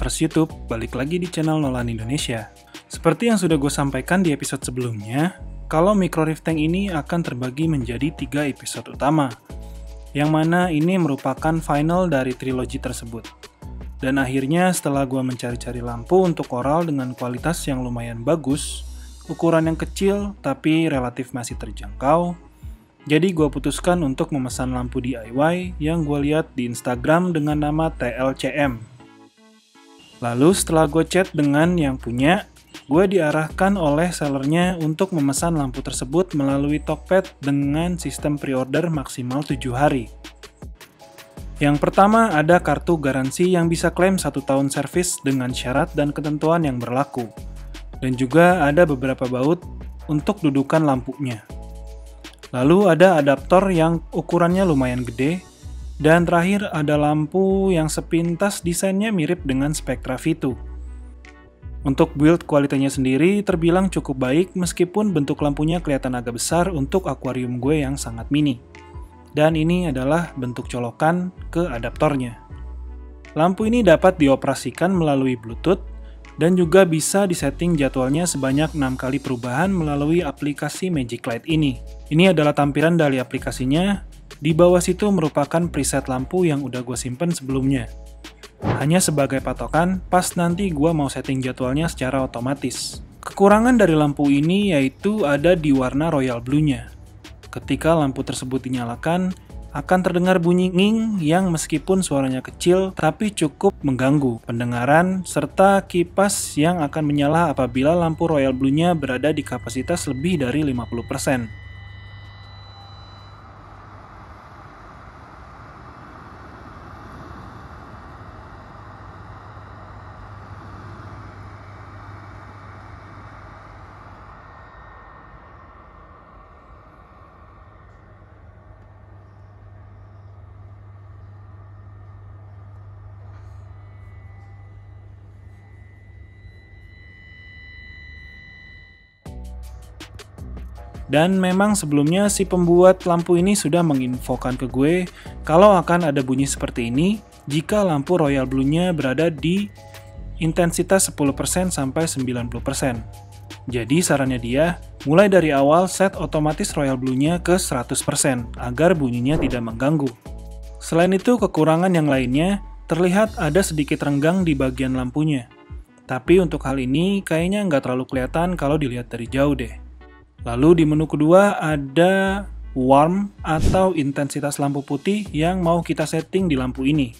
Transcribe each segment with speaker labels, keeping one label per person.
Speaker 1: Lovers YouTube, balik lagi di channel Nolan Indonesia. Seperti yang sudah gue sampaikan di episode sebelumnya, kalau Micro Reef Tank ini akan terbagi menjadi 3 episode utama, yang mana ini merupakan final dari trilogi tersebut. Dan akhirnya setelah gue mencari-cari lampu untuk koral dengan kualitas yang lumayan bagus, ukuran yang kecil tapi relatif masih terjangkau, jadi gue putuskan untuk memesan lampu DIY yang gue lihat di Instagram dengan nama TLCM. Lalu setelah gue chat dengan yang punya, gue diarahkan oleh sellernya untuk memesan lampu tersebut melalui Tokped dengan sistem pre-order maksimal 7 hari. Yang pertama ada kartu garansi yang bisa klaim 1 tahun servis dengan syarat dan ketentuan yang berlaku. Dan juga ada beberapa baut untuk dudukan lampunya. Lalu ada adaptor yang ukurannya lumayan gede, dan terakhir ada lampu yang sepintas desainnya mirip dengan Spectra V2. Untuk build kualitasnya sendiri terbilang cukup baik meskipun bentuk lampunya kelihatan agak besar untuk akuarium gue yang sangat mini. Dan ini adalah bentuk colokan ke adaptornya. Lampu ini dapat dioperasikan melalui Bluetooth, dan juga bisa disetting jadwalnya sebanyak 6 kali perubahan melalui aplikasi Magic Light ini. Ini adalah tampilan dari aplikasinya. Di bawah situ merupakan preset lampu yang udah gue simpen sebelumnya. Hanya sebagai patokan pas nanti gue mau setting jadwalnya secara otomatis. Kekurangan dari lampu ini yaitu ada di warna royal blue-nya. Ketika lampu tersebut dinyalakan, akan terdengar bunyi nging yang meskipun suaranya kecil tapi cukup mengganggu pendengaran, serta kipas yang akan menyala apabila lampu royal blue-nya berada di kapasitas lebih dari 50%. Dan memang sebelumnya si pembuat lampu ini sudah menginfokan ke gue kalau akan ada bunyi seperti ini jika lampu royal blue-nya berada di intensitas 10% sampai 90%. Jadi sarannya dia, mulai dari awal set otomatis royal blue-nya ke 100% agar bunyinya tidak mengganggu. Selain itu kekurangan yang lainnya, terlihat ada sedikit renggang di bagian lampunya. Tapi untuk hal ini kayaknya nggak terlalu kelihatan kalau dilihat dari jauh deh. Lalu di menu kedua ada warm atau intensitas lampu putih yang mau kita setting di lampu ini.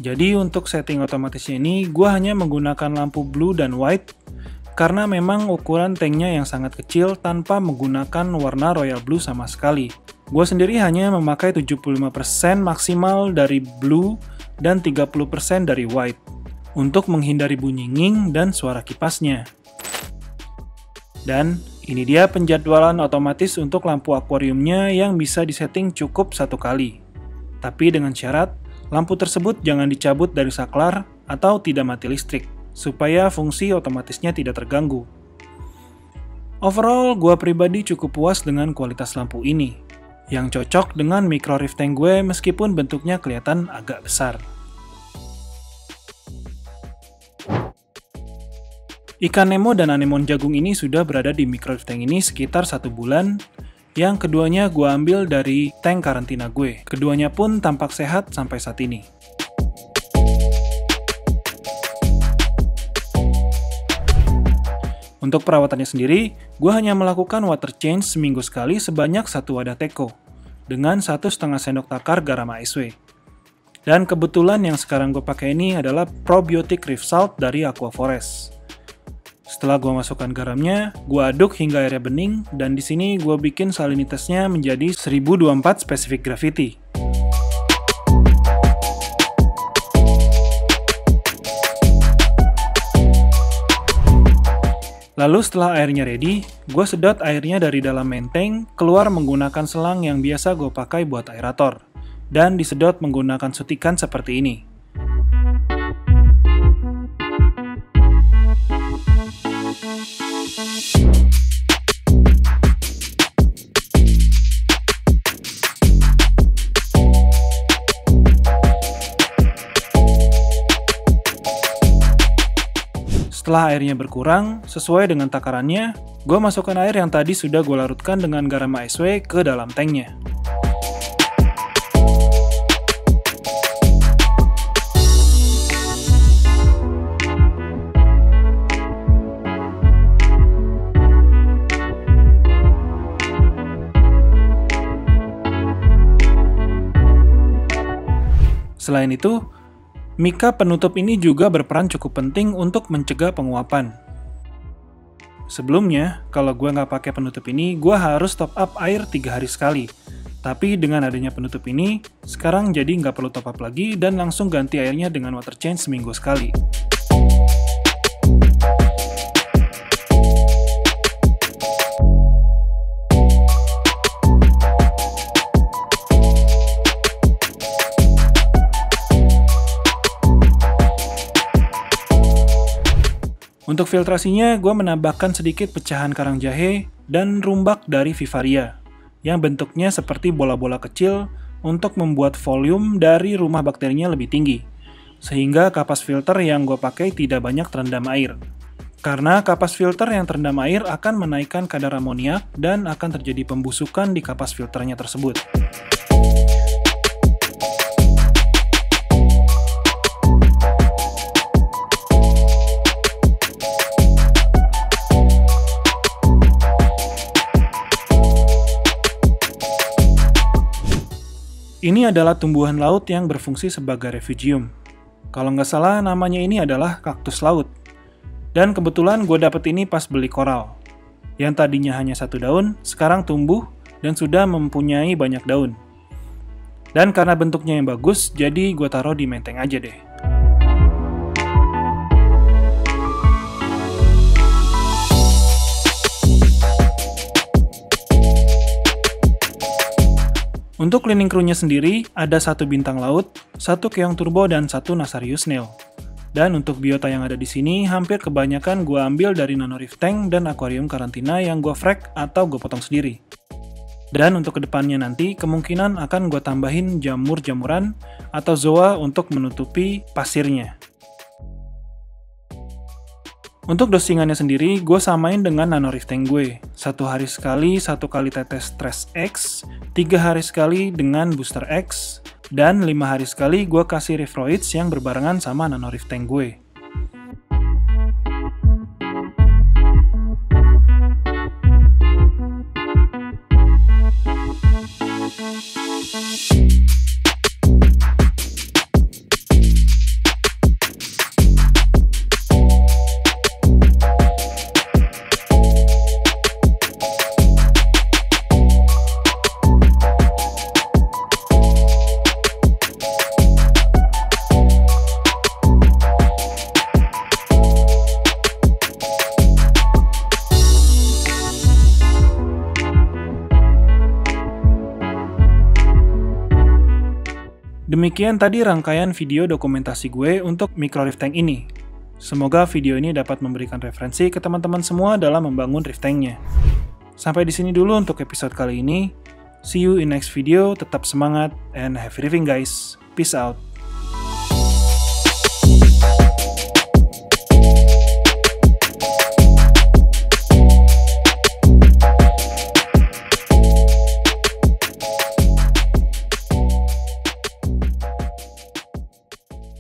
Speaker 1: Jadi untuk setting otomatisnya ini gue hanya menggunakan lampu blue dan white karena memang ukuran tanknya yang sangat kecil tanpa menggunakan warna royal blue sama sekali. Gue sendiri hanya memakai 75% maksimal dari blue dan 30% dari white untuk menghindari bunyi nging dan suara kipasnya. Dan ini dia penjadwalan otomatis untuk lampu akuariumnya yang bisa disetting cukup 1 kali. Tapi dengan syarat, lampu tersebut jangan dicabut dari saklar atau tidak mati listrik, supaya fungsi otomatisnya tidak terganggu. Overall, gue pribadi cukup puas dengan kualitas lampu ini, yang cocok dengan Micro Reef Tank gue meskipun bentuknya kelihatan agak besar. Ikan Nemo dan anemon jagung ini sudah berada di Micro Reef Tank ini sekitar 1 bulan. Yang keduanya gue ambil dari tank karantina gue. Keduanya pun tampak sehat sampai saat ini. Untuk perawatannya sendiri, gue hanya melakukan water change seminggu sekali sebanyak 1 wadah teko dengan 1,5 sendok takar garam ASW. Dan kebetulan yang sekarang gue pakai ini adalah probiotic reef salt dari Aquaforest. Setelah gue masukkan garamnya, gue aduk hingga airnya bening, dan di sini gue bikin salinitasnya menjadi 1024 specific gravity. Lalu setelah airnya ready, gue sedot airnya dari dalam main tank keluar menggunakan selang yang biasa gue pakai buat aerator, dan disedot menggunakan sutikan seperti ini. Setelah airnya berkurang, sesuai dengan takarannya, gue masukkan air yang tadi sudah gue larutkan dengan garam ASW ke dalam tanknya. Selain itu, mika penutup ini juga berperan cukup penting untuk mencegah penguapan. Sebelumnya, kalau gue nggak pakai penutup ini, gue harus top up air 3 hari sekali. Tapi dengan adanya penutup ini, sekarang jadi nggak perlu top up lagi dan langsung ganti airnya dengan water change seminggu sekali. Untuk filtrasinya, gue menambahkan sedikit pecahan karang jahe dan rumbak dari Vivaria, yang bentuknya seperti bola-bola kecil untuk membuat volume dari rumah bakterinya lebih tinggi, sehingga kapas filter yang gue pakai tidak banyak terendam air. Karena kapas filter yang terendam air akan menaikkan kadar amoniak dan akan terjadi pembusukan di kapas filternya tersebut. Ini adalah tumbuhan laut yang berfungsi sebagai refugium. Kalau nggak salah namanya ini adalah kaktus laut. Dan kebetulan gue dapet ini pas beli koral. Yang tadinya hanya 1 daun, sekarang tumbuh dan sudah mempunyai banyak daun. Dan karena bentuknya yang bagus, jadi gue taruh di menteng aja deh. Untuk cleaning crew-nya sendiri, ada 1 bintang laut, 1 keong turbo, dan 1 Nasarius snail. Dan untuk biota yang ada di sini, hampir kebanyakan gue ambil dari Nanoreef Tank dan akuarium karantina yang gue frag atau gue potong sendiri. Dan untuk kedepannya nanti, kemungkinan akan gue tambahin jamur-jamuran atau zoa untuk menutupi pasirnya. Untuk dosingannya sendiri, gue samain dengan Nanoreef Tank gue. 1 hari sekali 1 kali tetes Stress X, 3 hari sekali dengan Booster X, dan 5 hari sekali gue kasih Reefroids yang berbarengan sama Nanoreef Tank gue. Demikian tadi rangkaian video dokumentasi gue untuk MicroReef Tank ini. Semoga video ini dapat memberikan referensi ke teman-teman semua dalam membangun reef tanknya. Sampai di sini dulu untuk episode kali ini. See you in next video, tetap semangat, and happy reefing guys. Peace out.